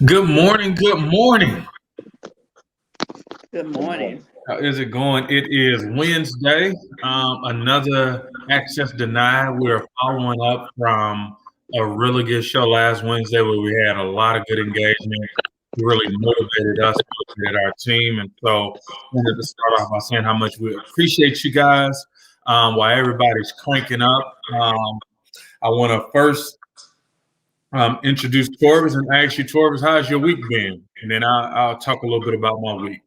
Good morning. Good morning. Good morning. How is it going? It is Wednesday. Another access denied. We're following up from a really good show last Wednesday where we had a lot of good engagement. It really motivated us, motivated our team. And so I wanted to start off by saying how much we appreciate you guys while everybody's cranking up. I want to first introduce Torvis and ask you, Torvis, how's your week been? And then I'll talk a little bit about my week.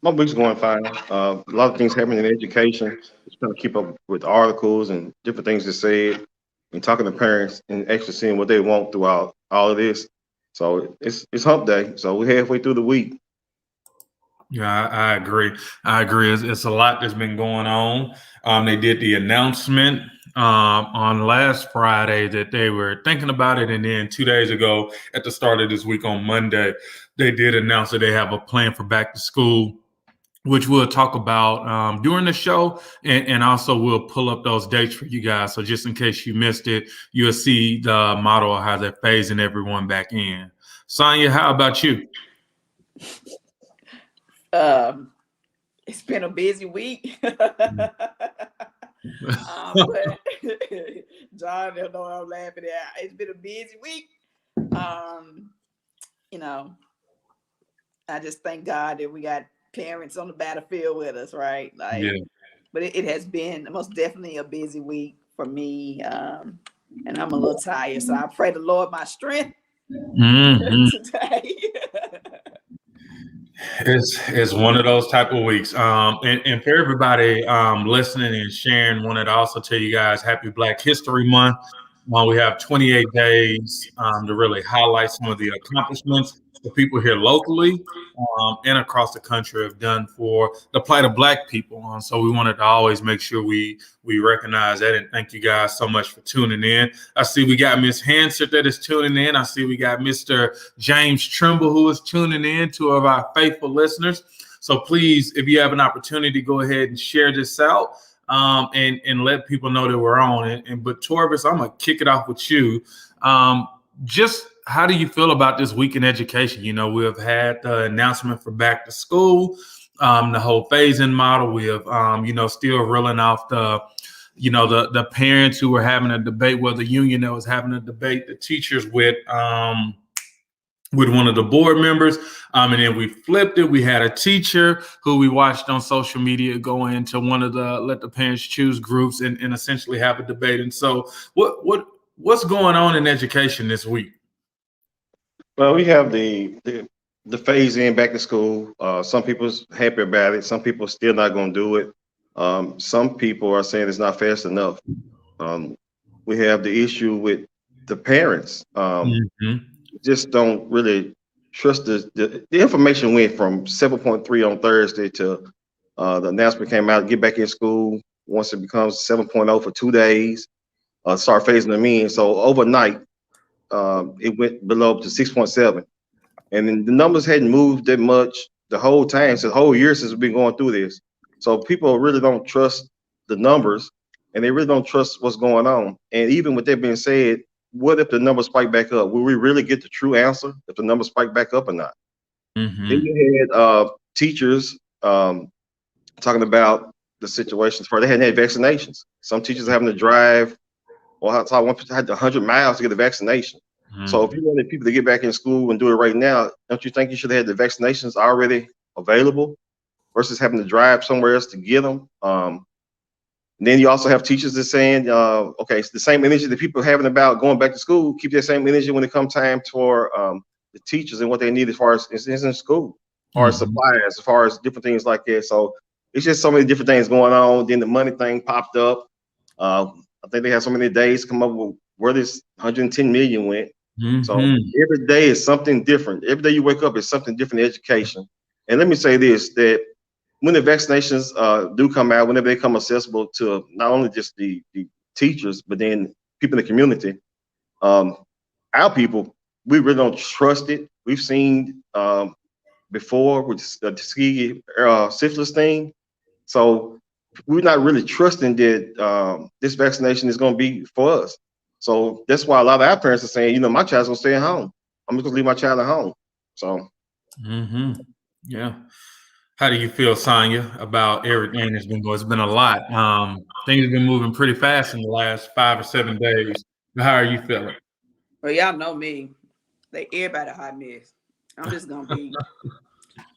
My week's going fine. A lot of things happening in education. Just trying to keep up with articles and different things to say, and talking to parents and actually seeing what they want throughout all of this. So it's hump day. So we're halfway through the week. Yeah, I agree. I agree. It's a lot that's been going on. They did the announcement on last Friday that they were thinking about it, and then 2 days ago, at the start of this week on Monday, they did announce that they have a plan for back to school, which we'll talk about during the show, and also we'll pull up those dates for you guys. So just in case you missed it, you'll see the model of how they're phasing everyone back in. Sonia, how about you? Um, it's been a busy week. But John, don't know what I'm laughing at. It's been a busy week. Um, you know, I just thank God that we got parents on the battlefield with us, right? Like, Yeah. but it has been most definitely a busy week for me. And I'm a little tired. So I pray the Lord my strength today. It's one of those type of weeks. And for everybody listening and sharing, wanted to also tell you guys Happy Black History Month. We have 28 days to really highlight some of the accomplishments the people here locally and across the country have done for the plight of Black people. So we wanted to always make sure we recognize that, and thank you guys so much for tuning in. I see we got Miss Hansard that is tuning in. I see we got Mr. James Trimble who is tuning in, two of our faithful listeners. So please, if you have an opportunity, go ahead and share this out. And let people know that we're on. But Torvis, I'm gonna kick it off with you. Just how do you feel about this week in education? You know, we have had the announcement for back to school, the whole phase-in model. We have, still reeling off the parents who were having a debate, well, the union that was having a debate, the teachers with one of the board members. And then we flipped it. We had a teacher who we watched on social media go into one of the let the parents choose groups and essentially have a debate. And so what's going on in education this week? Well, we have the phase in back to school. Some people's happy about it. Some people still not going to do it. Some people are saying it's not fast enough. We have the issue with the parents. Just don't really trust the information went from 7.3 on Thursday to the announcement came out, get back in school once it becomes 7.0 for 2 days, start phasing them in. So overnight, it went below to 6.7. And then the numbers hadn't moved that much the whole time, so the whole year since we've been going through this. So people really don't trust the numbers and they really don't trust what's going on. And even with that being said, what if the numbers spike back up? Will we really get the true answer if the numbers spike back up or not? Then you had teachers talking about the situations where they hadn't had vaccinations. Some teachers are having to drive, or I saw one person had 100 miles to get a vaccination. So if you wanted people to get back in school and do it right now, don't you think you should have had the vaccinations already available versus having to drive somewhere else to get them? Then you also have teachers that saying, okay, it's the same energy that people are having about going back to school, keep that same energy when it comes time for the teachers and what they need as far as is in school, as far as supplies, as far as different things like that. So it's just so many different things going on. Then the money thing popped up. I think they had so many days to come up with where this 110 million went. So every day is something different. Every day you wake up is something different in education. And let me say this, that when the vaccinations do come out, whenever they come accessible to not only just the teachers, but then people in the community, our people, we really don't trust it. We've seen before with the Tuskegee syphilis thing. So we're not really trusting that this vaccination is going to be for us. So that's why a lot of our parents are saying, my child's going to stay at home. I'm just gonna leave my child at home. So Yeah. How do you feel, Sonya, about everything that's been going? It's been a lot. Things have been moving pretty fast in the last 5 or 7 days. How are you feeling? Well, y'all know me. Everybody hot mess. I'm just gonna be.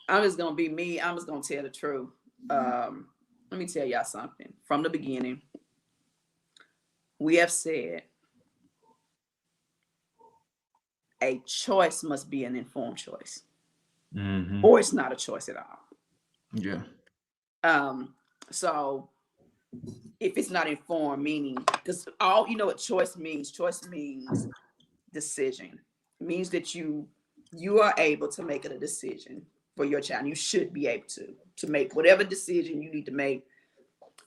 I'm just gonna be me. I'm just gonna tell the truth. Let me tell y'all something. From the beginning, we have said a choice must be an informed choice, or it's not a choice at all. Yeah. So if it's not informed, meaning, because all you know what choice means. Choice means decision. It means that you are able to make a decision for your child. You should be able to make whatever decision you need to make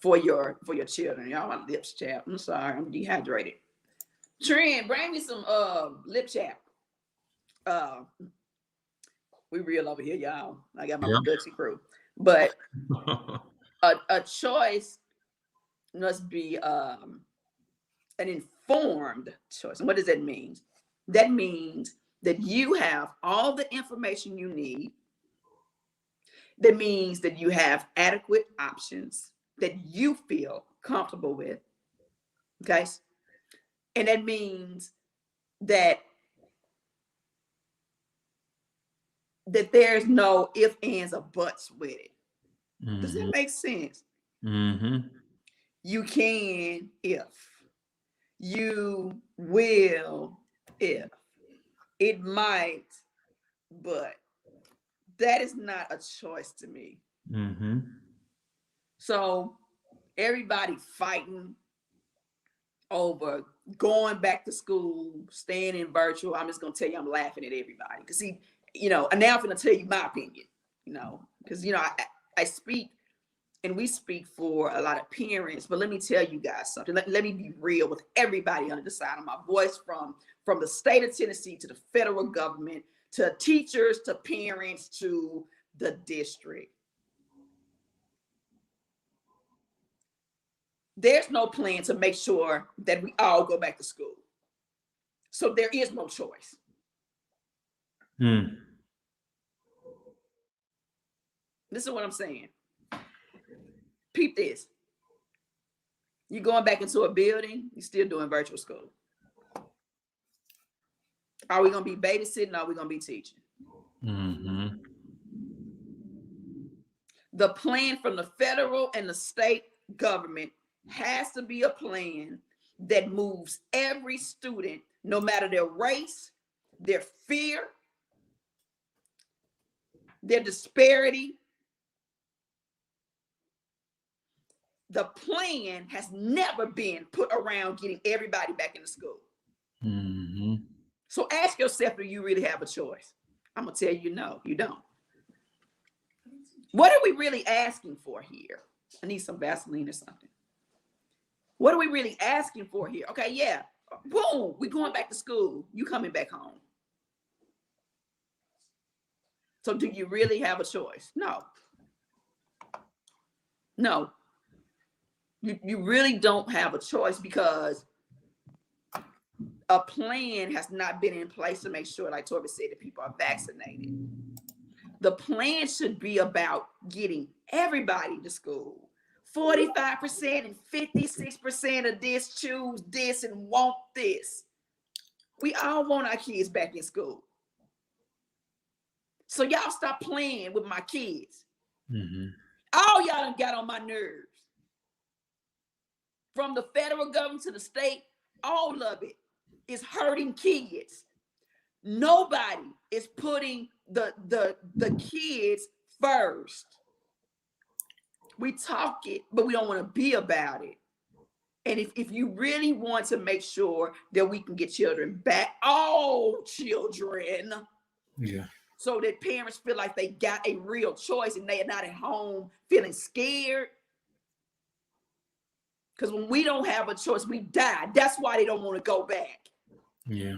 for your children. Y'all, my lips chap. I'm sorry, I'm dehydrated. Trent, bring me some lip chap. We real over here, y'all. I got my production crew. But a choice must be an informed choice. And what does that mean? That means that you have all the information you need. That means that you have adequate options that you feel comfortable with. Okay. And that means that there's no ifs, ands, or buts with it. Does that make sense? You can if. You will if. It might, but that is not a choice to me. So everybody fighting over going back to school, staying in virtual. I'm just gonna tell you, I'm laughing at everybody because see, and now I'm gonna tell you my opinion. Because I speak and we speak for a lot of parents, but let me tell you guys something. Let me be real with everybody under the sound of my voice, from the state of Tennessee to the federal government, to teachers, to parents, to the district. There's no plan to make sure that we all go back to school. So there is no choice. This is what I'm saying. Peep this. You're going back into a building, you're still doing virtual school. Are we going to be babysitting or are we going to be teaching? The plan from the federal and the state government has to be a plan that moves every student, no matter their race, their fear, their disparity. The plan has never been put around getting everybody back into school. So ask yourself, do you really have a choice? I'm going to tell you, no, you don't. What are we really asking for here? I need some Vaseline or something. What are we really asking for here? Okay, yeah, boom, we're going back to school. You coming back home. So do you really have a choice? No. No. You really don't have a choice because a plan has not been in place to make sure, like Torben said, that people are vaccinated. The plan should be about getting everybody to school. 45% and 56% of this choose this and want this. We all want our kids back in school. So y'all stop playing with my kids. All y'all done got on my nerves. From the federal government to the state, all of it is hurting kids. Nobody is putting the kids first. We talk it, but we don't want to be about it. And if you really want to make sure that we can get children back, all children, so that parents feel like they got a real choice and they are not at home feeling scared. Because when we don't have a choice, we die. That's why they don't want to go back. Yeah.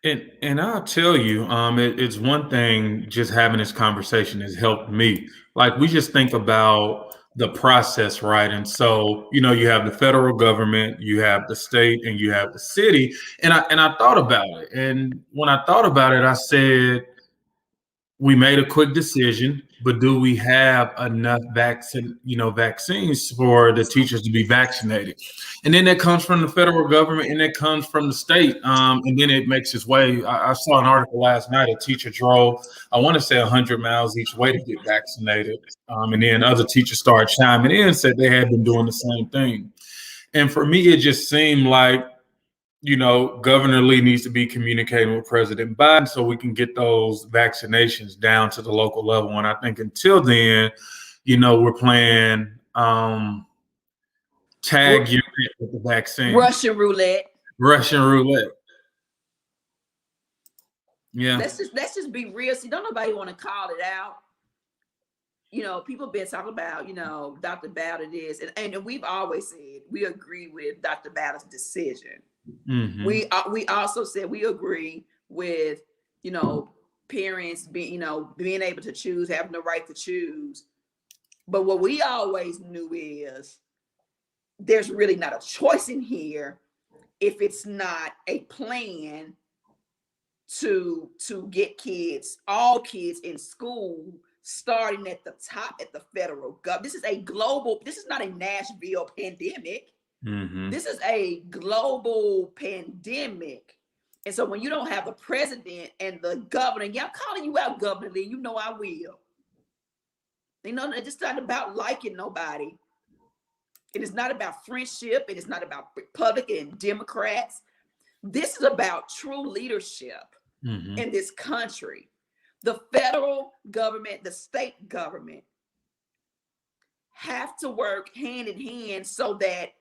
And I'll tell you, it's one thing just having this conversation has helped me. Like we just think about the process right. And so, you know, you have the federal government, you have the state, and you have the city. And I thought about it. And when I thought about it, I said, we made a quick decision, but do we have enough vaccines for the teachers to be vaccinated? And then that comes from the federal government, and that comes from the state, and then it makes its way. I saw an article last night. A teacher drove, I want to say, 100 miles each way to get vaccinated, and then other teachers started chiming in and said they had been doing the same thing. And for me, it just seemed like, Governor Lee needs to be communicating with President Biden so we can get those vaccinations down to the local level. And I think until then, we're playing tag unit with the vaccine. Russian roulette. Yeah. Let's just be real. See, don't nobody want to call it out. People been talking about, Dr. Ballard is, and we've always said we agree with Dr. Ballard's decision. Mm-hmm. We also said we agree with, parents being able to choose, having the right to choose. But what we always knew is there's really not a choice in here if it's not a plan to get all kids in school, starting at the top at the federal government. This is not a Nashville pandemic. Mm-hmm. This is a global pandemic. And so when you don't have the president and the governor, I'm calling you out, Governor Lee, I will. It's just not about liking nobody. It is not about friendship. It is not about Republican and Democrats. This is about true leadership in this country. The federal government, the state government have to work hand in hand so that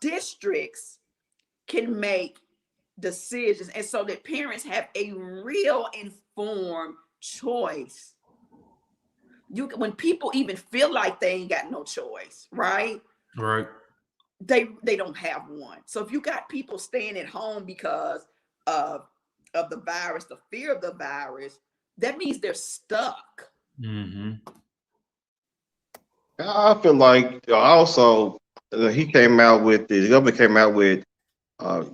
districts can make decisions and so that parents have a real informed choice. When people even feel like they ain't got no choice, right? Right. They don't have one. So if you got people staying at home because of the virus, the fear of the virus, that means they're stuck. Mm-hmm. I feel like also the government came out with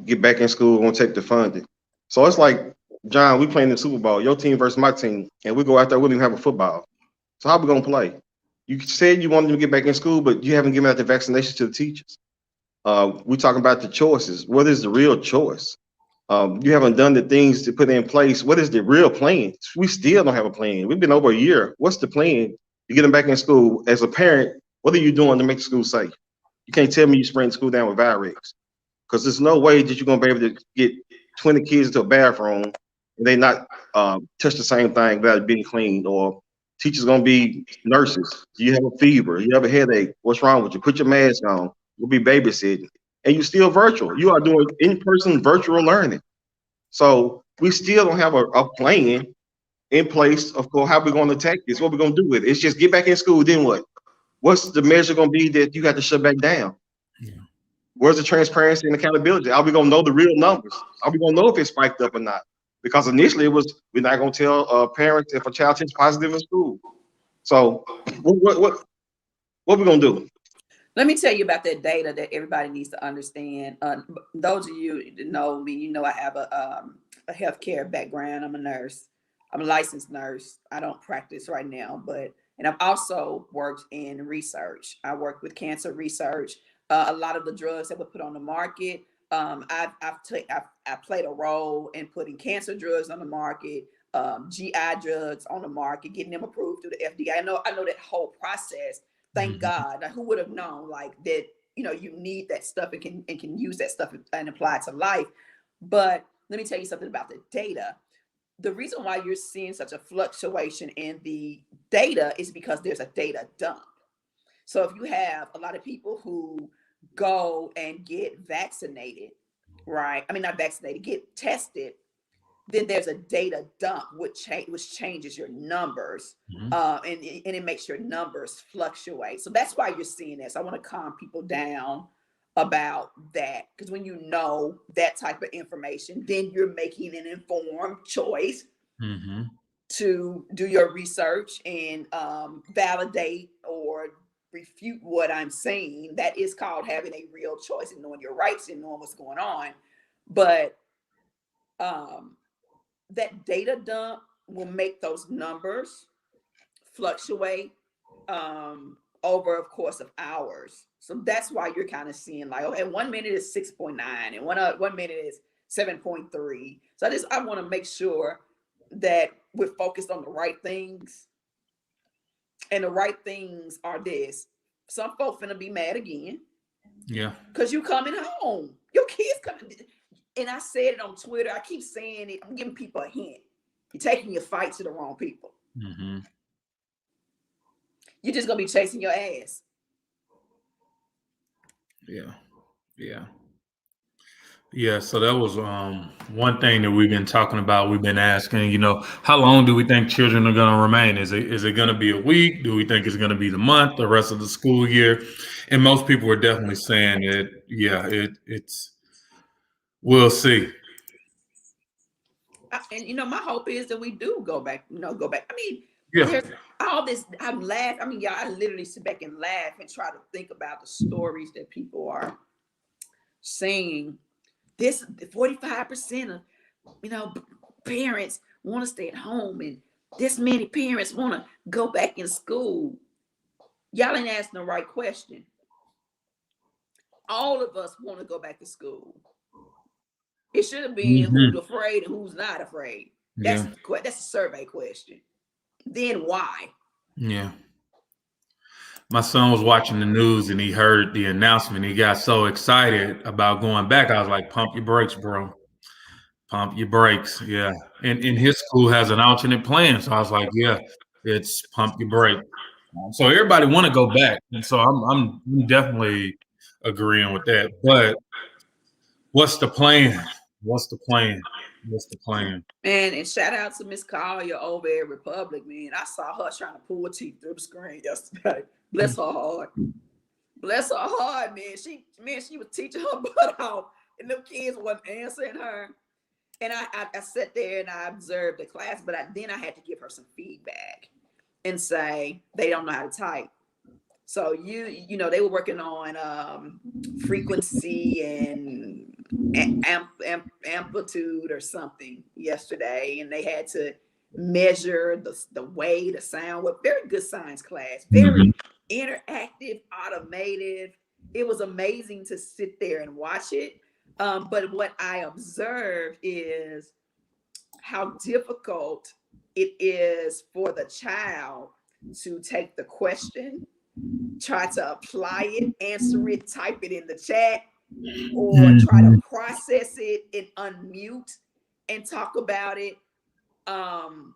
get back in school, won't take the funding. So it's like, John, we playing the Super Bowl, your team versus my team, and we go out there, we don't even have a football. So how we gonna play? You said you wanted them to get back in school, but you haven't given out the vaccinations to the teachers. We're talking about the choices. What is the real choice? You haven't done the things to put in place. What is the real plan? We still don't have a plan. We've been over a year. What's the plan to get them back in school? As a parent, what are you doing to make the school safe? You can't tell me you spraying the school down with Virex, because there's no way that you're gonna be able to get 20 kids into a bathroom and they not touch the same thing without it being cleaned. Or teachers gonna be nurses. You have a fever, you have a headache. What's wrong with you? Put your mask on. We'll be babysitting, and you're still virtual. You are doing in-person virtual learning. So we still don't have a plan in place of course how we're going to attack this. What we're going to do with it? It's just get back in school. Then what? What's the measure going to be that you got to shut back down? Yeah. Where's the transparency and accountability? Are we going to know the real numbers? Are we going to know if it's spiked up or not? Because initially it was, we're not going to tell parents if a child tests positive in school. So what we going to do? Let me tell you about that data that everybody needs to understand. Those of you that know me, I have a healthcare background. I'm a nurse. I'm a licensed nurse. I don't practice right now, and I've also worked in research. I work with cancer research. A lot of the drugs that were put on the market, I've played a role in putting cancer drugs on the market, GI drugs on the market, getting them approved through the FDA. I know that whole process. Thank God. Now, who would have known like that? You need that stuff and can use that stuff and apply it to life. But let me tell you something about the data. The reason why you're seeing such a fluctuation in the data is because there's a data dump. So if you have a lot of people who go and get vaccinated, right? I mean, not vaccinated, get tested, then there's a data dump, which changes your numbers, and it makes your numbers fluctuate. So that's why you're seeing this. I want to calm people down about that, because when you know that type of information, then you're making an informed choice to do your research and validate or refute what I'm saying. That is called having a real choice and knowing your rights and knowing what's going on. But that data dump will make those numbers fluctuate over a course of hours. So that's why you're kind of seeing like, okay, 1 minute is 6.9 and one minute is 7.3. So I want to make sure that we're focused on the right things. And the right things are this. Some folks finna be mad again. Yeah. Because you coming home. Your kids coming. And I said it on Twitter. I keep saying it. I'm giving people a hint. You're taking your fight to the wrong people. Mm-hmm. You're just gonna be chasing your ass. Yeah, so that was one thing that we've been talking about. We've been asking, how long do we think children are going to remain? Is it going to be a week? Do we think it's going to be the month, the rest of the school year? And most people are definitely saying that, yeah, it's we'll see. And my hope is that we do go back. I mean, Yeah. there's all this. I'm laughing. I mean, y'all, I literally sit back and laugh and try to think about the stories that people are saying. This 45% of parents want to stay at home, and this many parents want to go back in school. Y'all ain't asking the right question. All of us want to go back to school. It should have been who's afraid and who's not afraid. That's a survey question. Then why? Yeah. My son was watching the news and he heard the announcement. He got so excited about going back. I was like, pump your brakes, bro. Pump your brakes. Yeah. And his school has an alternate plan. So I was like, yeah, it's pump your brakes. So everybody want to go back. And so I'm definitely agreeing with that. But what's the plan? What's the plan? Man, and shout out to Miss Collier over at Republic, man. I saw her trying to pull teeth through the screen yesterday. Bless her heart. Bless her heart, man. She was teaching her butt off, and them kids wasn't answering her. And I sat there and I observed the class, but then I had to give her some feedback and say they don't know how to type. So they were working on frequency and amplitude or something yesterday, and they had to measure the way the sound. Well, very good science class, very interactive, automated. It was amazing to sit there and watch it. But what I observed is how difficult it is for the child to take the question, try to apply it, answer it, type it in the chat, or try to process it and unmute and talk about it. And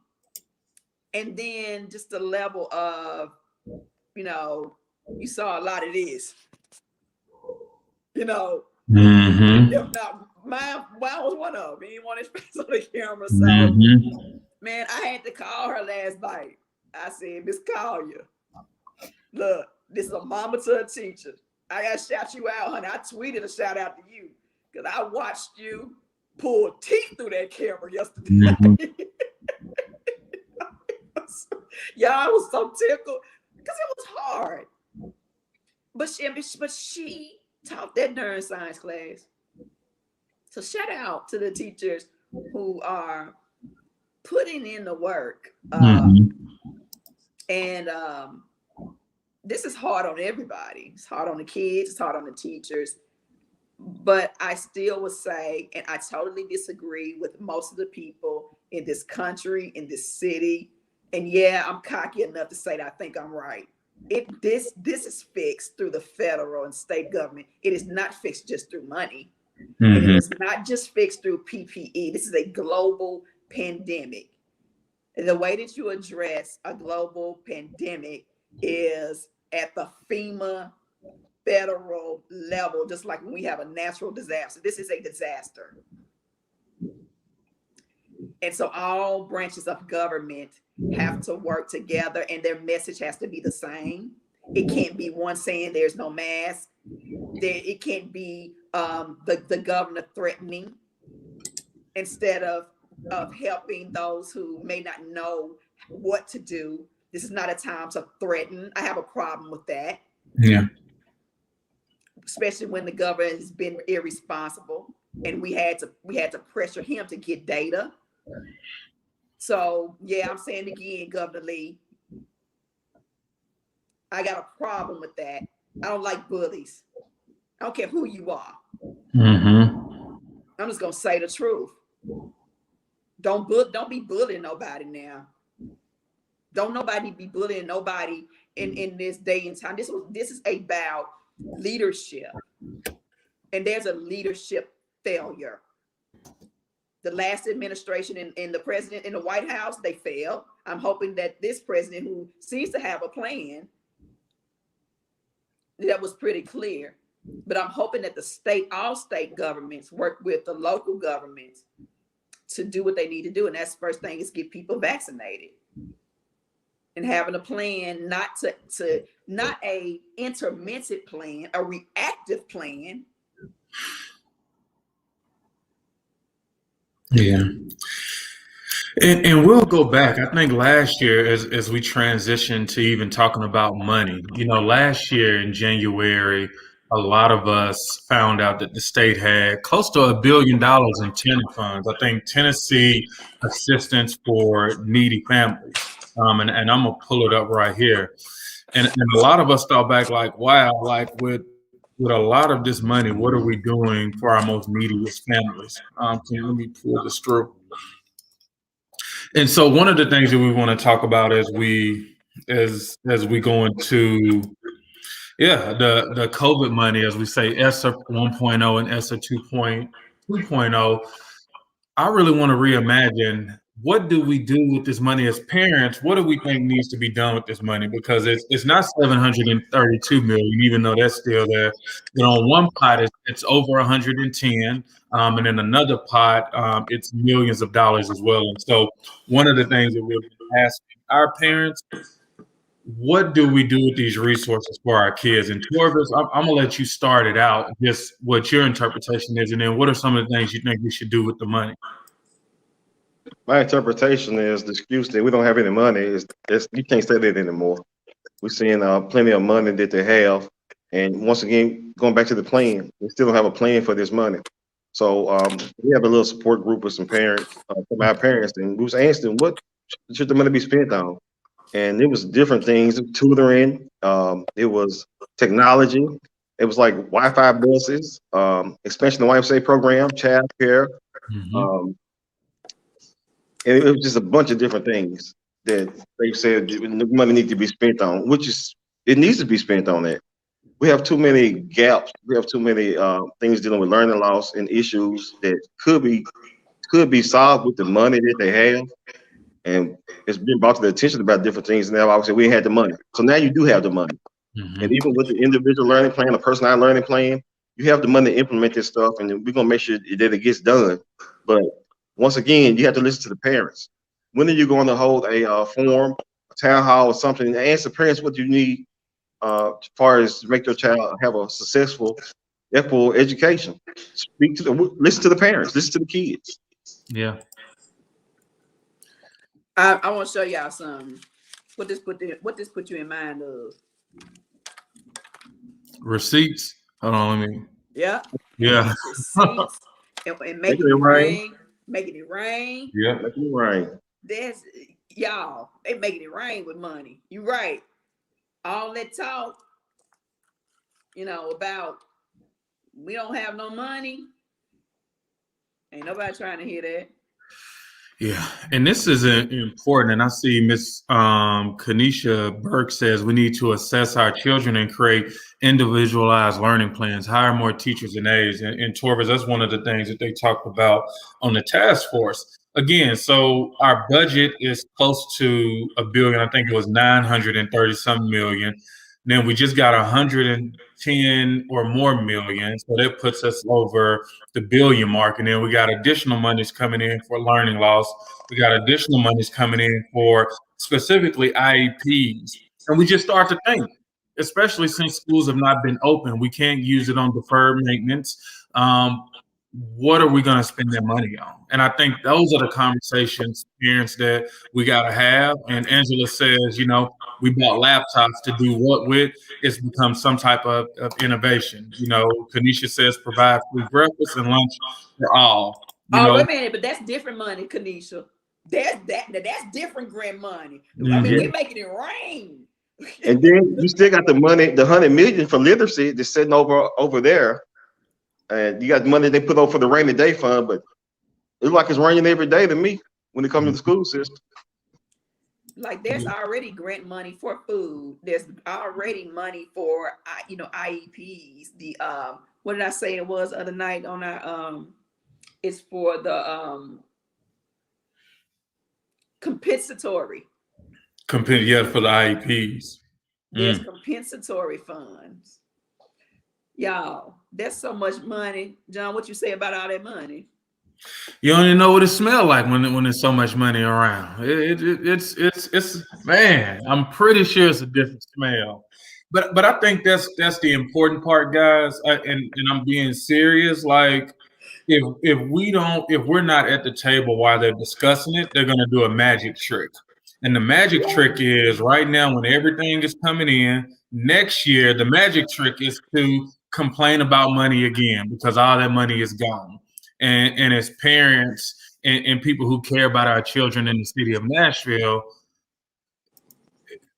then just the level of, you saw a lot of this. Mine was one of them. He didn't want his face on the camera. So, man, I had to call her last night. I said, Miss Collier, look, this is a mama to a teacher. I got to shout you out, honey. I tweeted a shout out to you because I watched you pull teeth through that camera yesterday. Y'all, I was so tickled because it was hard. But she taught that darn science class. So shout out to the teachers who are putting in the work. And this is hard on everybody. It's hard on the kids. It's hard on the teachers. But I still would say, and I totally disagree with most of the people in this country, in this city. And yeah, I'm cocky enough to say that I think I'm right. This is fixed through the federal and state government. It is not fixed just through money. And it is not just fixed through PPE. This is a global pandemic. And the way that you address a global pandemic is at the FEMA federal level, just like when we have a natural disaster. This is a disaster. And so all branches of government have to work together, and their message has to be the same. It can't be one saying there's no mask. It can't be the governor threatening instead of helping those who may not know what to do. This is not a time to threaten. I have a problem with that. Yeah. Especially when the governor has been irresponsible and we had to pressure him to get data. So yeah, I'm saying again, Governor Lee, I got a problem with that. I don't like bullies. I don't care who you are. Mm-hmm. I'm just gonna say the truth. Don't be bullying nobody now. Don't nobody be bullying nobody in this day and time. This is about leadership, and there's a leadership failure. The last administration and the president in the White House, they failed. I'm hoping that this president, who seems to have a plan, that was pretty clear. But I'm hoping that all state governments work with the local governments to do what they need to do. And that's the first thing, is get people vaccinated. And having a plan, not a intermittent plan, a reactive plan. Yeah. And we'll go back. I think last year, as we transitioned to even talking about money, last year in January, a lot of us found out that the state had close to $1 billion in tenant funds. I think Tennessee assistance for needy families. And I'm gonna pull it up right here. And a lot of us thought back like, wow, like with a lot of this money, what are we doing for our most neediest families? Let me pull this through. And so one of the things that we want to talk about as we go into the COVID money, as we say, ESSER 1.0 and ESSER 2.0, I really want to reimagine, what do we do with this money as parents? What do we think needs to be done with this money? Because it's not 732 million, even though that's still there. On one pot, it's over 110, and in another pot, it's millions of dollars as well. And so, one of the things that we're asking our parents, what do we do with these resources for our kids? And Torvis, I'm gonna let you start it out, just what your interpretation is, and then what are some of the things you think we should do with the money? My interpretation is the excuse that we don't have any money is you can't say that anymore. We're seeing plenty of money that they have, and once again, going back to the plan, they still don't have a plan for this money. So we have a little support group with some parents, from our parents, and we was asking, what should the money be spent on? And it was different things, tutoring, it was technology, it was like Wi-Fi buses, expansion of the YMCA program, child care, Mm-hmm. and it was just a bunch of different things that they said the money needs to be spent on, which is, it needs to be spent on that. We have too many gaps. We have too many things dealing with learning loss and issues that could be solved with the money that they have. And it's been brought to the attention about different things. And now obviously we had the money. So now you do have the money. Mm-hmm. And even with the individual learning plan, the personalized learning plan, you have the money to implement this stuff, and we're gonna make sure that it gets done. But once again, you have to listen to the parents. When are you going to hold a forum, a town hall, or something, and ask the parents what you need as far as to make your child have a successful, equitable education? Listen to the parents, listen to the kids. Yeah. I want to show y'all something. What this put you in mind of? Receipts. Hold on, let me. Yeah. Yeah. Receipts and making it rain. Making it rain. Yeah. Making it rain. There's y'all. They making it rain with money. You right. All that talk, about we don't have no money. Ain't nobody trying to hear that. Yeah, and this is important. And I see Miss Kanisha Burke says we need to assess our children and create individualized learning plans, hire more teachers and aides. And Torvis, that's one of the things that they talked about on the task force. Again, so our budget is close to $1 billion. I think it was 930 some million. Then we just got 110 or more million. So that puts us over the billion mark. And then we got additional monies coming in for learning loss. We got additional monies coming in for specifically IEPs. And we just start to think, especially since schools have not been open, we can't use it on deferred maintenance. what are we going to spend that money on? And I think those are the conversations, parents, that we got to have. And Angela says, we bought laptops to do what with? It's become some type of innovation. Kanisha says provide free breakfast and lunch for all. Oh, wait a minute, but that's different money, Kanisha. That's different grant money. I mean, we're making it rain. And then you still got the money, the 100 million for literacy that's sitting over there. And you got the money they put over for the rainy day fund, but it's like it's raining every day to me when it comes to the school system. Like there's already grant money for food. There's already money for IEPs. The what did I say it was the other night on our it's for the compensatory. For the IEPs. There's compensatory funds. Y'all, that's so much money. John, what you say about all that money? You don't even know what it smells like when there's so much money around. It's man, I'm pretty sure it's a different smell. But I think that's the important part, guys. And I'm being serious. Like if we're not at the table while they're discussing it, they're gonna do a magic trick. And the magic trick is right now when everything is coming in. Next year, the magic trick is to complain about money again because all that money is gone. And as parents and people who care about our children in the city of Nashville,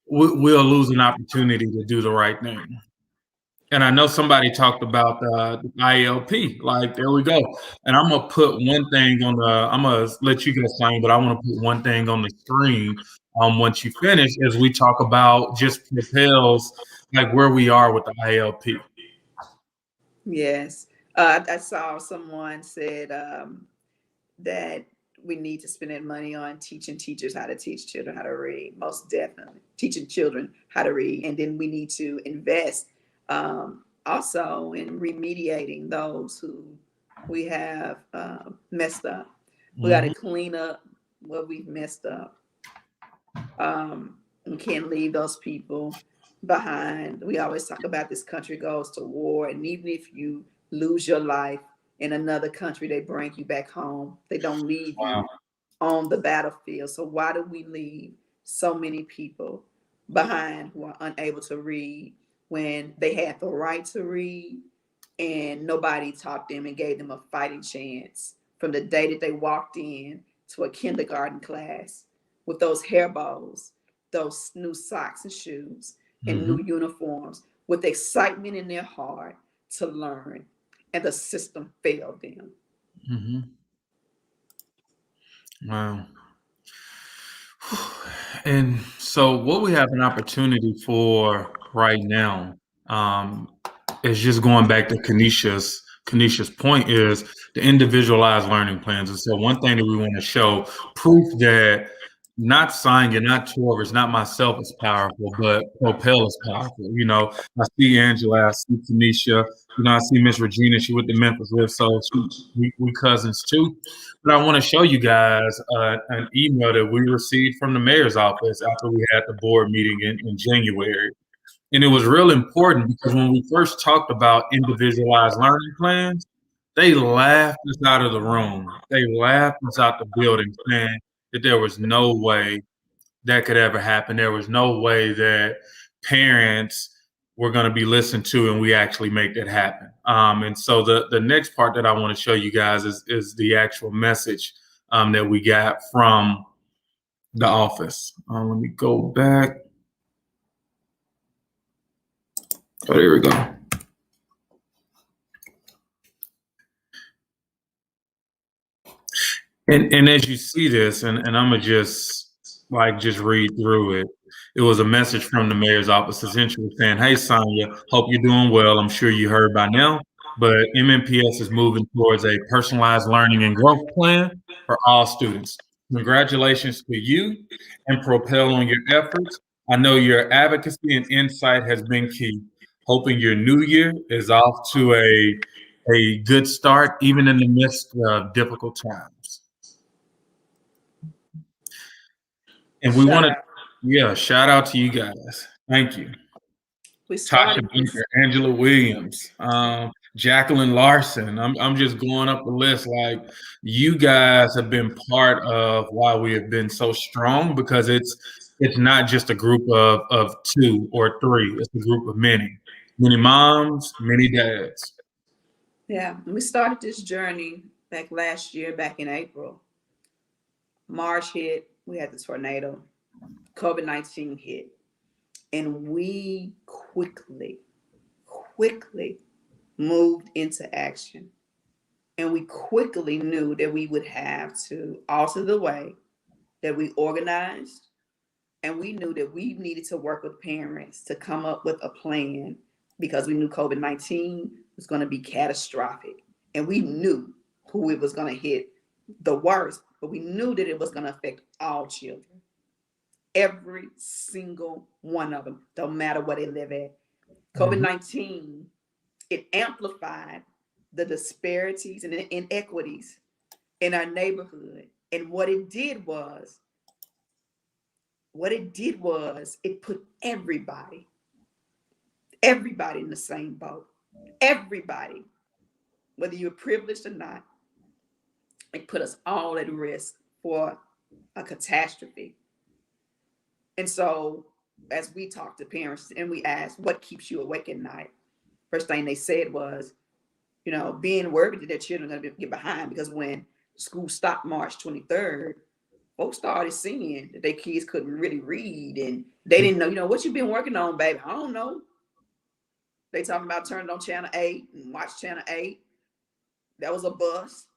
we'll lose an opportunity to do the right thing. And I know somebody talked about the ILP. Like, there we go. And I'm going to put one thing I'm going to let you guys sign, but I want to put one thing on the screen once you finish as we talk about just Propel's, like where we are with the ILP. Yes. I saw someone said that we need to spend that money on teaching teachers how to teach children how to read. Most definitely teaching children how to read. And then we need to invest also in remediating those who we have messed up. We got to clean up what we've messed up. We can't leave those people behind. We always talk about this country goes to war, and even if you lose your life in another country, they bring you back home. They don't leave you on the battlefield. So why do we leave so many people behind who are unable to read when they had the right to read and nobody taught them and gave them a fighting chance from the day that they walked in to a kindergarten class with those hair bows, those new socks and shoes and new uniforms with excitement in their heart to learn, and the system failed them. Wow. And so what we have an opportunity for right now is just going back to Kanisha's point is the individualized learning plans. And so one thing that we want to show proof that not Sonya, not Torvis, not myself is powerful, but Propel is powerful. I see Angela, I see Kanisha, I see Miss Regina, she with the Memphis Live, so we cousins too. But I want to show you guys an email that we received from the mayor's office after we had the board meeting in January. And it was real important because when we first talked about individualized learning plans, they laughed us out of the room. They laughed us out the building saying that there was no way that could ever happen. There was no way that parents were going to be listened to and we actually make that happen. And so the next part that I want to show you guys is the actual message that we got from the office. Let me go back. Oh, there we go. And as you see this, and I'm gonna just read through it. It was a message from the mayor's office essentially saying, "Hey Sonya, hope you're doing well. I'm sure you heard by now, but MNPS is moving towards a personalized learning and growth plan for all students. Congratulations to you and Propel on your efforts. I know your advocacy and insight has been key. Hoping your new year is off to a good start, even in the midst of difficult times." And we want to, shout out to you guys. Thank you. We started Tasha Bunker, Angela Williams, Jacqueline Larson. I'm just going up the list. Like, you guys have been part of why we have been so strong, because it's not just a group of two or three. It's a group of many moms, many dads. Yeah, we started this journey back last year, back in April. March hit, we had the tornado, COVID-19 hit, and we quickly moved into action. And we quickly knew that we would have to alter the way that we organized. And we knew that we needed to work with parents to come up with a plan, because we knew COVID-19 was going to be catastrophic. And we knew who it was going to hit the worst, but we knew that it was going to affect all children. Every single one of them, don't matter where they live at. COVID-19, it amplified the disparities and the inequities in our neighborhood. And what it did was it put everybody in the same boat. Everybody, whether you're privileged or not, it put us all at risk for a catastrophe. And so as we talked to parents and we asked, what keeps you awake at night? First thing they said was, being worried that their children are going to get behind, because when school stopped March 23rd, folks started seeing that their kids couldn't really read, and they didn't know, what you been working on, baby? I don't know. They talking about turning on channel 8 and watch channel 8. That was a bust.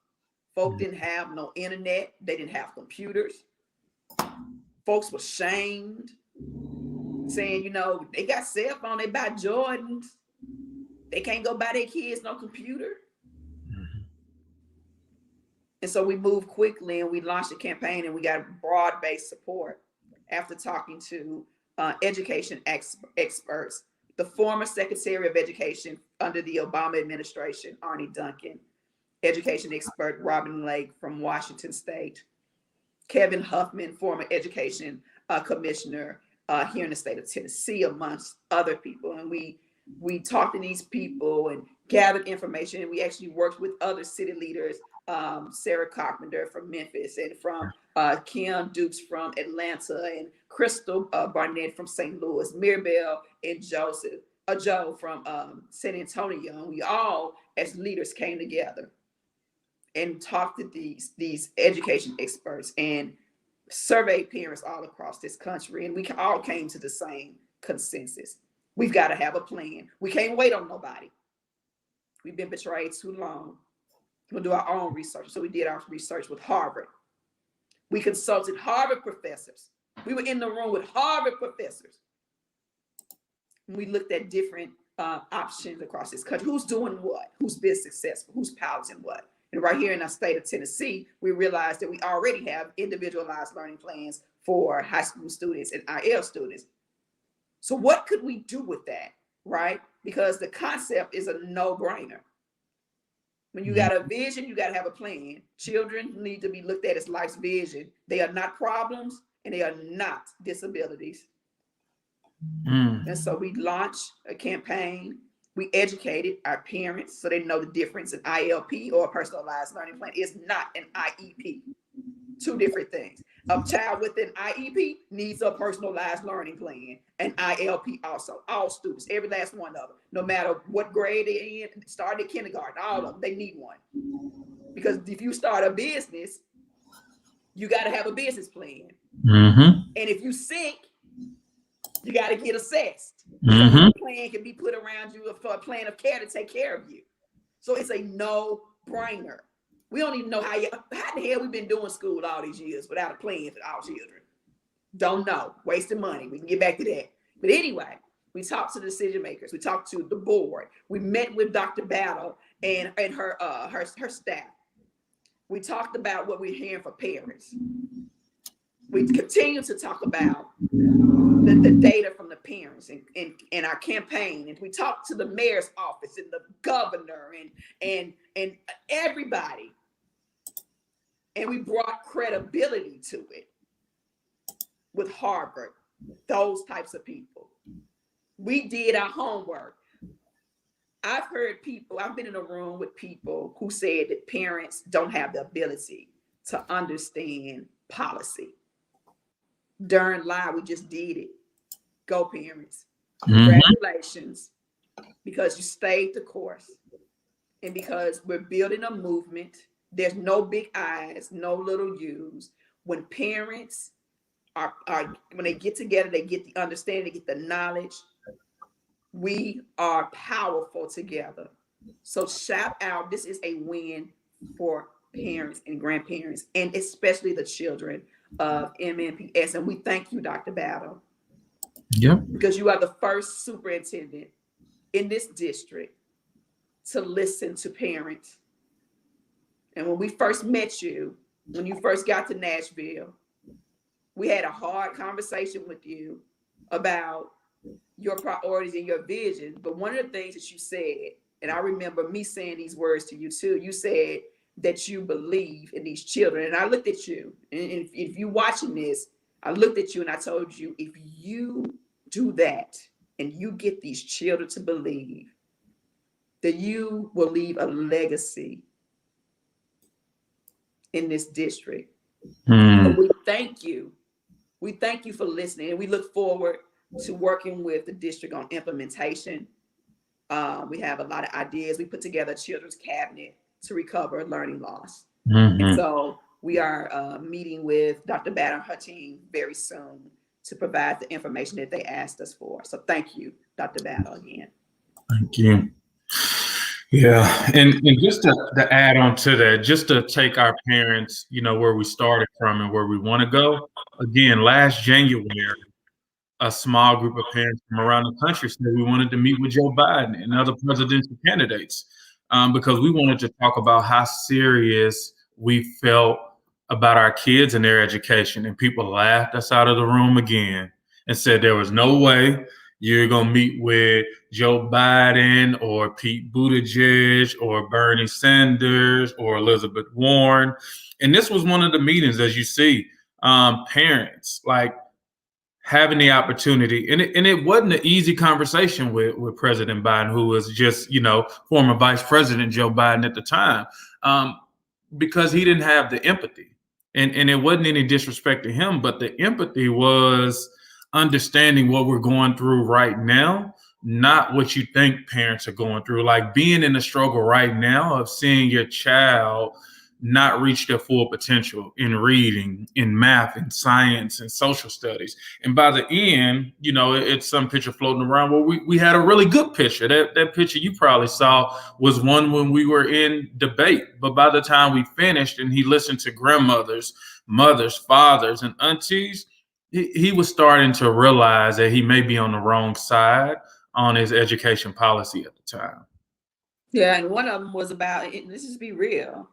Folk didn't have no internet. They didn't have computers. Folks were shamed, saying, they got cell phone, they buy Jordans. They can't go buy their kids no computer. And so we moved quickly and we launched a campaign, and we got broad-based support after talking to education experts. The former Secretary of Education under the Obama administration, Arnie Duncan, education expert Robin Lake from Washington State, Kevin Huffman, former education commissioner here in the state of Tennessee, amongst other people. And we talked to these people and gathered information, and we actually worked with other city leaders, Sarah Carpenter from Memphis, and from Kim Dukes from Atlanta, and Crystal Barnett from St. Louis, Mirabelle and Joe from San Antonio. And we all, as leaders, came together and talked to these education experts and surveyed parents all across this country. And we all came to the same consensus. We've got to have a plan. We can't wait on nobody. We've been betrayed too long. We'll do our own research. So we did our research with Harvard. We consulted Harvard professors. We were in the room with Harvard professors. We looked at different options across this country. Who's doing what? Who's been successful? Who's piloting what? And right here in our state of Tennessee, we realized that we already have individualized learning plans for high school students and IL students. So what could we do with that, right? Because the concept is a no-brainer. When you got a vision, you got to have a plan. Children need to be looked at as life's vision. They are not problems, and they are not disabilities. And so we launched a campaign. We educated our parents so they know the difference. An ILP, or a personalized learning plan, is not an IEP. Two different things. A child with an IEP needs a personalized learning plan. An ILP also. All students, every last one of them, no matter what grade they're in, started kindergarten, all of them, they need one. Because if you start a business, you got to have a business plan. And if you sick, you got to get assessed. So a plan can be put around you for a plan of care to take care of you. So it's a no-brainer. We don't even know how the hell we've been doing school all these years without a plan for our children. Don't know. Wasting money. We can get back to that. But anyway, we talked to the decision makers. We talked to the board. We met with Dr. Battle and her staff. We talked about what we're hearing from parents. We continue to talk about the data from the parents and our campaign. And we talked to the mayor's office and the governor and everybody. And we brought credibility to it with Harvard, those types of people. We did our homework. I've heard people, I've been in a room with people who said that parents don't have the ability to understand policy. Darn lie, we just did it. Go parents. Congratulations, because you stayed the course. And because we're building a movement, there's no big I's, no little U's. When parents are when they get together, they get the understanding, they get the knowledge. We are powerful together. So shout out, this is a win for parents and grandparents, and especially the children of MNPS. And we thank you, Dr. Battle. Yeah. Because you are the first superintendent in this district to listen to parents. And when we first met you, when you first got to Nashville, we had a hard conversation with you about your priorities and your vision. But one of the things that you said, and I remember me saying these words to you too, you said that you believe in these children. And I looked at you, and if you're watching this, I looked at you and I told you, if you do that and you get these children to believe, that you will leave a legacy in this district. So we thank you. We thank you for listening, and we look forward to working with the district on implementation. We have a lot of ideas. We put together a children's cabinet to recover learning loss. And so we are meeting with Dr. Batt and her team very soon to provide the information that they asked us for. So thank you, Dr. Battle, again. Thank you. Yeah, and just to add on to that, just to take our parents, where we started from and where we want to go. Again, last January, a small group of parents from around the country said we wanted to meet with Joe Biden and other presidential candidates because we wanted to talk about how serious we felt about our kids and their education. And people laughed us out of the room again and said there was no way you're going to meet with Joe Biden or Pete Buttigieg or Bernie Sanders or Elizabeth Warren. And this was one of the meetings, as you see, parents like having the opportunity. And it wasn't an easy conversation with President Biden, who was just, former Vice President Joe Biden at the time, because he didn't have the empathy. And it wasn't any disrespect to him, but the empathy was understanding what we're going through right now, not what you think parents are going through. Like being in the struggle right now of seeing your child not reach their full potential in reading, in math, in science, and social studies. And by the end, it's some picture floating around where we had a really good picture. That picture you probably saw was one when we were in debate. But by the time we finished and he listened to grandmothers, mothers, fathers, and aunties, he was starting to realize that he may be on the wrong side on his education policy at the time. Yeah, and one of them was about, let's just be real,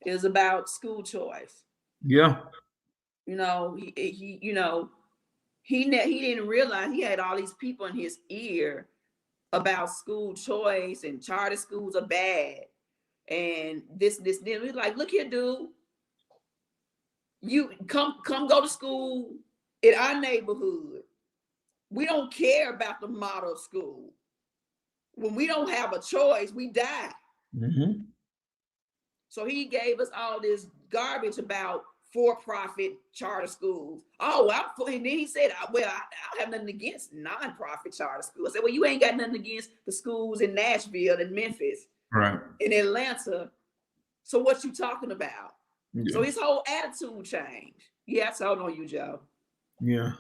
it was about school choice. Yeah. He didn't realize he had all these people in his ear about school choice and charter schools are bad and this. Then we're like, look here, dude, you come go to school in our neighborhood. We don't care about the model school. When we don't have a choice, we die. So he gave us all this garbage about for-profit charter schools. And then he said, well, I don't have nothing against non-profit charter schools. I said, well, you ain't got nothing against the schools in Nashville and Memphis, right, in Atlanta. So what you talking about? Yeah. So his whole attitude changed. Yeah, I told on you, Joe. Yeah.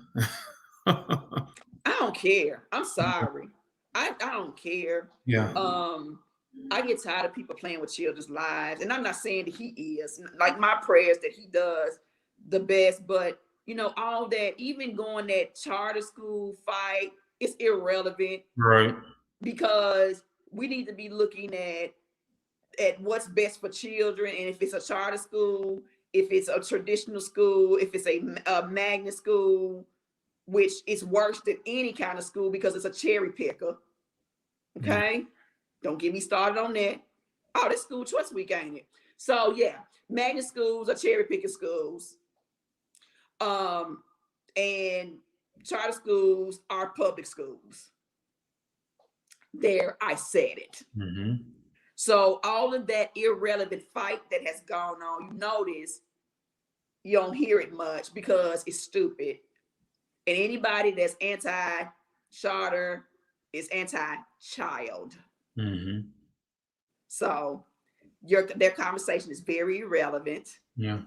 I don't care. I'm sorry. I don't care. Yeah. I get tired of people playing with children's lives. And I'm not saying that he is. Like my prayers that he does the best. But, all that, even going that charter school fight, it's irrelevant. Right. Because we need to be looking at what's best for children. And if it's a charter school, if it's a traditional school, if it's a magnet school, which is worse than any kind of school because it's a cherry picker. Okay? Don't get me started on that. Oh, this school choice week, ain't it? So yeah, magnet schools are cherry picking schools. And charter schools are public schools. there I said it. Mm-hmm. So all of that irrelevant fight that has gone on, you notice you don't hear it much because it's stupid. And anybody that's anti-charter is anti-child. Mm-hmm. So their conversation is very irrelevant. Yeah.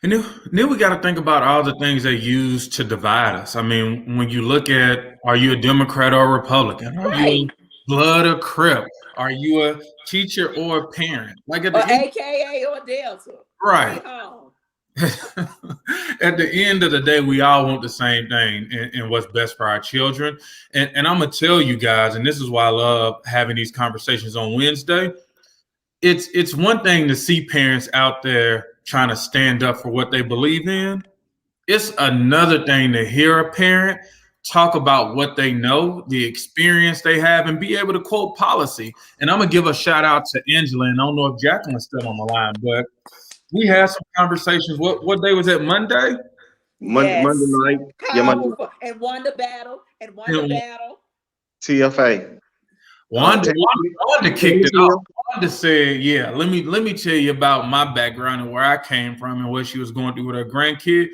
And then we got to think about all the things they use to divide us. I mean, when you look at, are you a Democrat or a Republican? Are Right. you a blood or Crip? Are you a teacher or a parent? Like at the Or end, AKA or Delta. right. Stay home. At the end of the day, we all want the same thing and what's best for our children. And I'm going to tell you guys, and this is why I love having these conversations on Wednesday. It's one thing to see parents out there trying to stand up for what they believe in. It's another thing to hear a parent talk about what they know, the experience they have, and be able to quote policy. And I'm gonna give a shout out to Angela, and I don't know if Jacqueline's still on the line, but we had some conversations. What day was it? Monday? Yes. Monday night. Yeah, Monday. Powerful. And won the battle. And won the battle. TFA. Wanda kicked it off. Wanda said, "Yeah, let me tell you about my background and where I came from and what she was going through with her grandkid."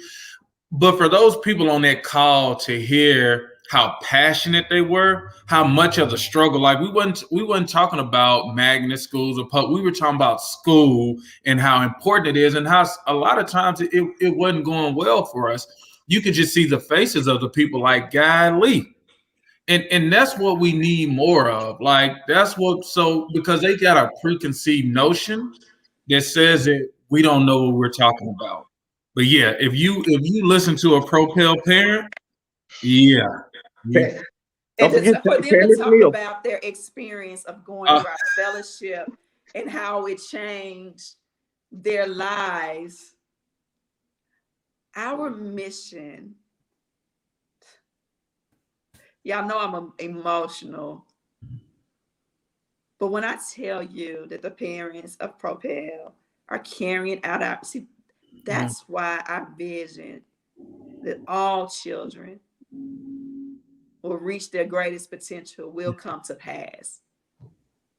But for those people on that call to hear how passionate they were, how much of the struggle, like we wasn't talking about magnet schools or we were talking about school and how important it is and how a lot of times it wasn't going well for us. You could just see the faces of the people like Guy Lee. And that's what we need more of. Like that's what, so because they got a preconceived notion that says that we don't know what we're talking about. But yeah, if you listen to a Propel parent, yeah. And for them to talk about their experience of going through our fellowship and how it changed their lives. Our mission. Y'all know I'm emotional. But when I tell you that the parents of Propel are carrying out our, see, that's why our vision that all children will reach their greatest potential will come to pass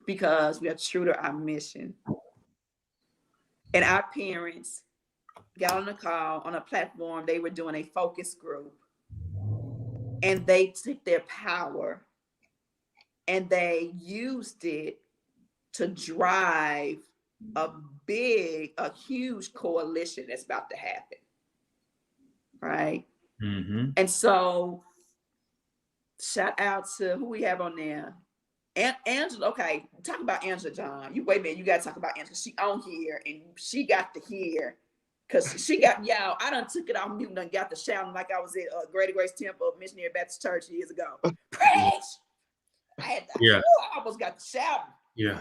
because we are true to our mission. And our parents got on a call on a platform. They were doing a focus group. And they took their power and they used it to drive a huge coalition that's about to happen. Right? Mm-hmm. And so, shout out to who we have on there. Angela, okay, talk about Angela, John. Wait a minute, you got to talk about Angela. She on here and she got to hear. Because she got, y'all, I done took it off mute and got to shouting like I was at Greater Grace Temple Missionary Baptist Church years ago. Preach! I almost got to shouting. Yeah.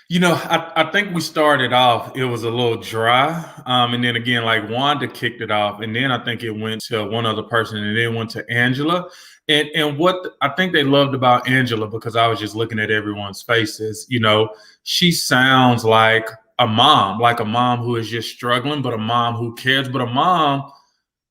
You know, I think we started off, it was a little dry. And then again, like Wanda kicked it off. And then I think it went to one other person and then went to Angela. And what I think they loved about Angela, because I was just looking at everyone's faces, you know, she sounds like a mom who is just struggling, but a mom who cares, but a mom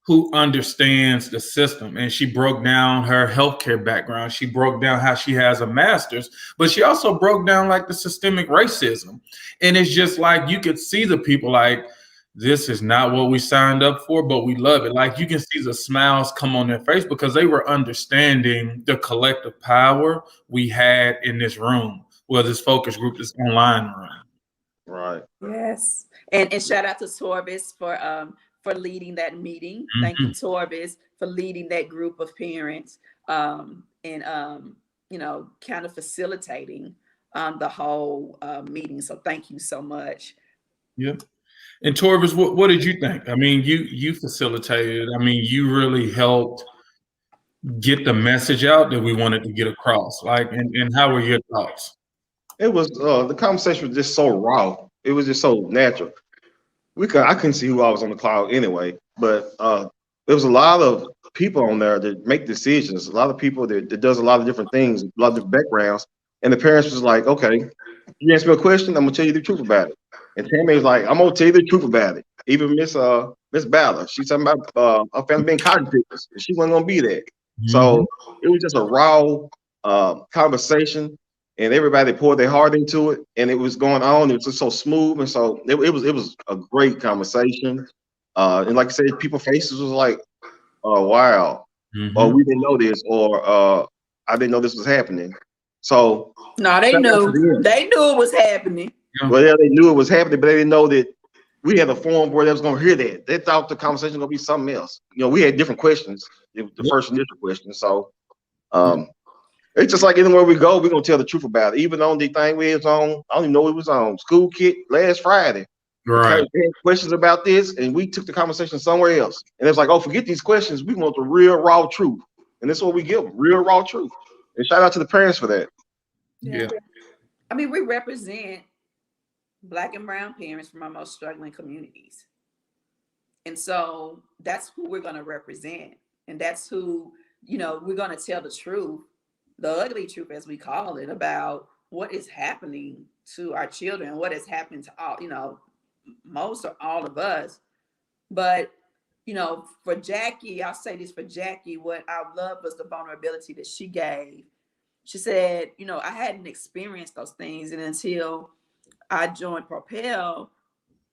who understands the system. And she broke down her healthcare background. She broke down how she has a master's, but she also broke down like the systemic racism. And it's just like, you could see the people like, this is not what we signed up for, but we love it. Like you can see the smiles come on their face because they were understanding the collective power we had in this room, well, this focus group, this online room. Right. Yes. And shout out to Torvis for leading that meeting. Mm-hmm. Thank you, Torvis, for leading that group of parents and you know, kind of facilitating the whole meeting. So thank you so much. Yeah. And Torvis, what did you think? I mean, you facilitated. I mean, you really helped get the message out that we wanted to get across. Like, and how were your thoughts? It was the conversation was just so raw. It was just so natural. I couldn't see who I was on the cloud anyway, but there was a lot of people on there that make decisions. A lot of people that does a lot of different things, a lot of different backgrounds. And the parents was like, "Okay, you ask me a question, I'm gonna tell you the truth about it." And Tammy was like, "I'm gonna tell you the truth about it." Even Miss Ballard, she's talking about her family being cotton pickers. She wasn't gonna be there. Mm-hmm. So it was just a raw conversation, and everybody poured their heart into it, and it was going on. It was just so smooth, and so it was a great conversation. And like I said, people faces was like, "Oh wow," or Mm-hmm. "We didn't know this," or "I didn't know this was happening." So No, they shout out to knew. them. They knew it was happening. Yeah. Well, yeah, they knew it was happening, but they didn't know that we had a forum where they was going to hear that. They thought the conversation was going to be something else. We had different questions. It was the Yep. first initial question. So it's just like anywhere we go, we're going to tell the truth about it. Even on the thing we was on, I don't even know it was on School Kit last Friday. Right. They had questions about this, and we took the conversation somewhere else. And it's like, oh, forget these questions. We want the real, raw truth. And this is what we give them, real, raw truth. And shout out to the parents for that. Yeah. I mean, we represent Black and brown parents from our most struggling communities. And so that's who we're going to represent. And that's who, we're going to tell the truth, the ugly truth, as we call it, about what is happening to our children, what is happening to all, most or all of us. But, for Jackie, I'll say this for Jackie, what I loved was the vulnerability that she gave. She said, I hadn't experienced those things. And until I joined Propel,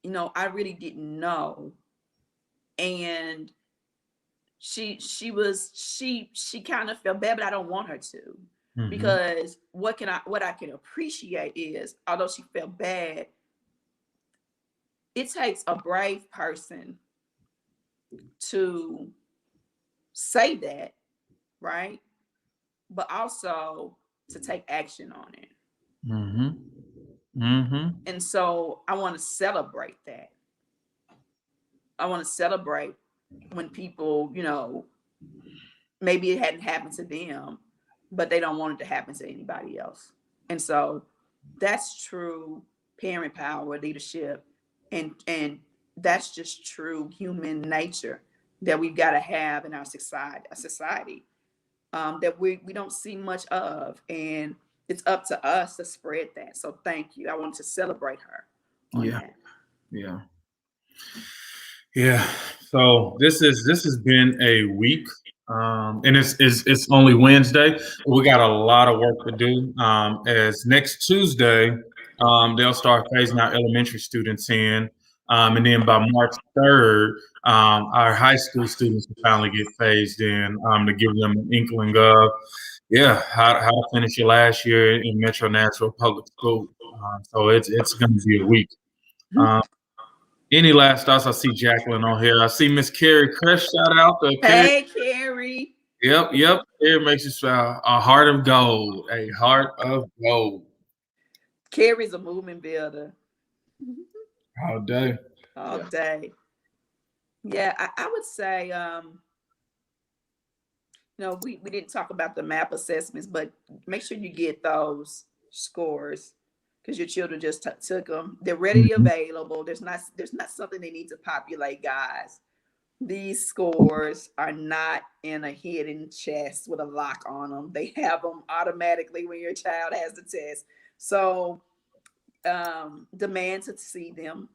I really didn't know. And she kind of felt bad, but I don't want her to, because what I can appreciate is, although she felt bad, it takes a brave person to say that, right? But also to take action on it. And so I want to celebrate that. I want to celebrate when people, maybe it hadn't happened to them, but they don't want it to happen to anybody else. And so that's true parent power, leadership, and that's just true human nature that we've got to have in our society that we don't see much of. And it's up to us to spread that. So thank you. I want to celebrate her on that. Yeah. So this has been a week, and it's only Wednesday. We got a lot of work to do. As next Tuesday, they'll start phasing our elementary students in, and then by March 3rd, our high school students will finally get phased in, to give them an inkling of how to finish your last year in Metro Nashville Public School. So it's going to be a week. Any last thoughts? I see Jacqueline on here. I see Miss Carrie Crush. Shout out to Carrie. Hey, Carrie. Yep. It makes you smile. A heart of gold. A heart of gold. Carrie's a movement builder. All day. All day. Yeah, I would say, we didn't talk about the MAP assessments, but make sure you get those scores, because your children just took them. They're readily available. There's not something they need to populate, guys. These scores are not in a hidden chest with a lock on them. They have them automatically when your child has the test. So demand to see them.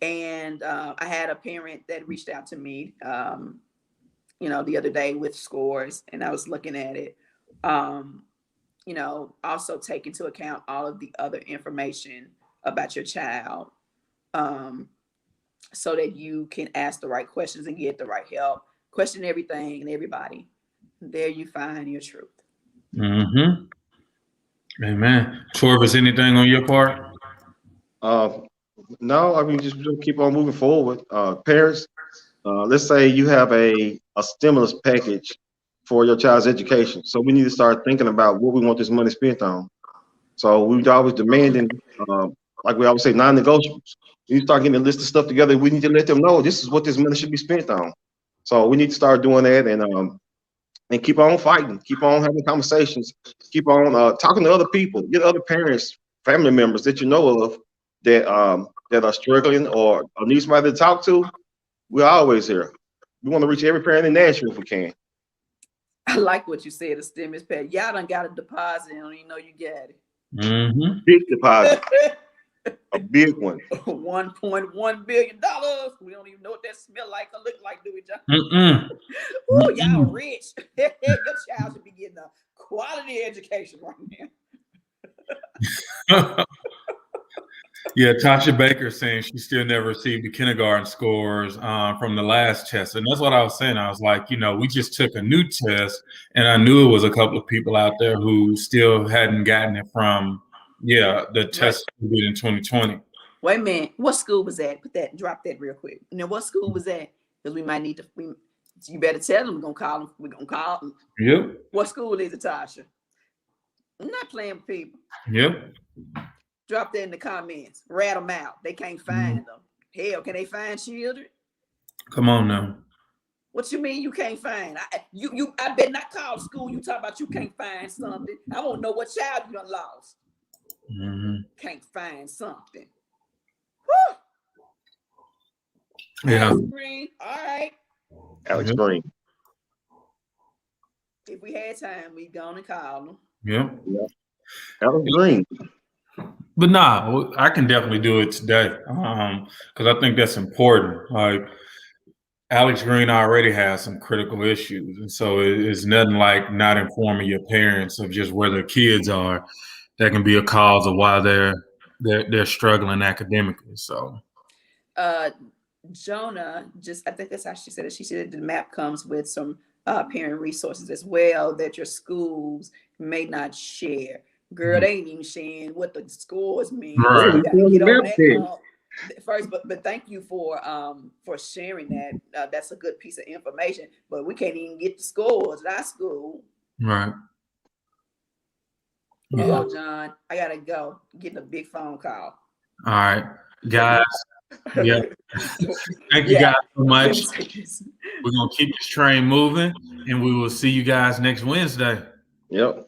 And I had a parent that reached out to me, the other day with scores, and I was looking at it. Also take into account all of the other information about your child, so that you can ask the right questions and get the right help. Question everything and everybody. There you find your truth. Amen. Torvis, anything on your part? No, I mean, just keep on moving forward. Parents, let's say you have a stimulus package for your child's education. So we need to start thinking about what we want this money spent on. So we're always demanding, like we always say, non-negotiables. You start getting a list of stuff together. We need to let them know this is what this money should be spent on. So we need to start doing that, and keep on fighting, keep on having conversations, keep on talking to other people, get other parents, family members that you know of that are struggling or need somebody to talk to. We're always here. We want to reach every parent in Nashville if we can. I like what you said, a stimulus pad. Y'all done got a deposit. I don't even know you got it. Big deposit. A big one. $1.1 billion. We don't even know what that smell like or look like, do we, John? Ooh, y'all rich. Your child should be getting a quality education right now. Yeah, Tasha Baker saying she still never received the kindergarten scores from the last test. And that's what I was saying. I was like, we just took a new test, and I knew it was a couple of people out there who still hadn't gotten it from, the test we did in 2020. Wait a minute. What school was that? Drop that real quick. Now, what school was that? Because we might need to, you better tell them we're going to call them. We're going to call them. Yep. What school is it, Tasha? I'm not playing with people. Yep. Drop that in the comments. Rat them out. They can't find them. Hell, can they find children? Come on now. What you mean you can't find? I bet not call school. You talk about you can't find something. I won't know what child you done lost. Can't find something. Woo! Yeah. Alex Green. All right. Alex Green. If we had time, we'd gone and called them. Yep. Alex Green. But nah, I can definitely do it today because I think that's important. Like Alex Green already has some critical issues, and so it's nothing like not informing your parents of just where their kids are. That can be a cause of why they're struggling academically. So, Jonah, I think that's how she said it. She said the map comes with some parent resources as well that your schools may not share. Girl, they ain't even sharing what the scores mean. Right. So you gotta get on that first, but thank you for sharing that. That's a good piece of information. But we can't even get the scores at our school. Right. Oh, John, I gotta go. Getting a big phone call. All right, guys. Yeah. Thank you guys so much. We're gonna keep this train moving, and we will see you guys next Wednesday. Yep.